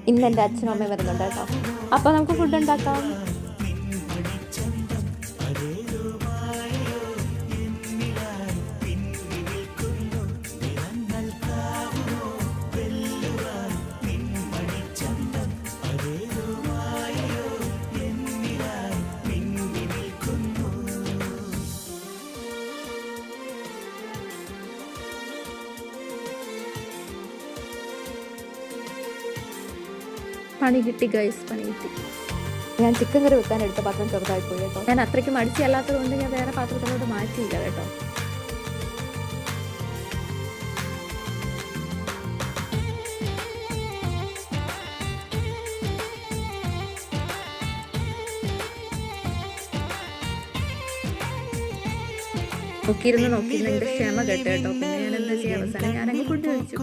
ഇന്ന് എൻ്റെ അച്ഛനും അമ്മയും വരുന്നുണ്ട് കേട്ടോ. അപ്പോൾ നമുക്ക് ഫുഡ് ഉണ്ടാക്കാം. പണി കിട്ടി ഗൈസ്, പണി കിട്ടി. ഞാൻ ചിക്കൻ കറി വെക്കാൻ എടുത്ത പാത്രം ചെറുതായി പോയി കേട്ടോ. ഞാൻ അത്രയ്ക്ക് മടിച്ചല്ലാത്തത് കൊണ്ട് ഞാൻ വേറെ പാത്രത്തിലോട്ട് മാറ്റിയില്ല കേട്ടോ. നോക്കിയിരുന്ന് എൻ്റെ ക്ഷമ കേട്ടോ. പിന്നെ ഞാൻ എന്താ ചെയ്യുക, അവസാനം ഞാനങ്ങ് ഫുഡ് കഴിച്ചു.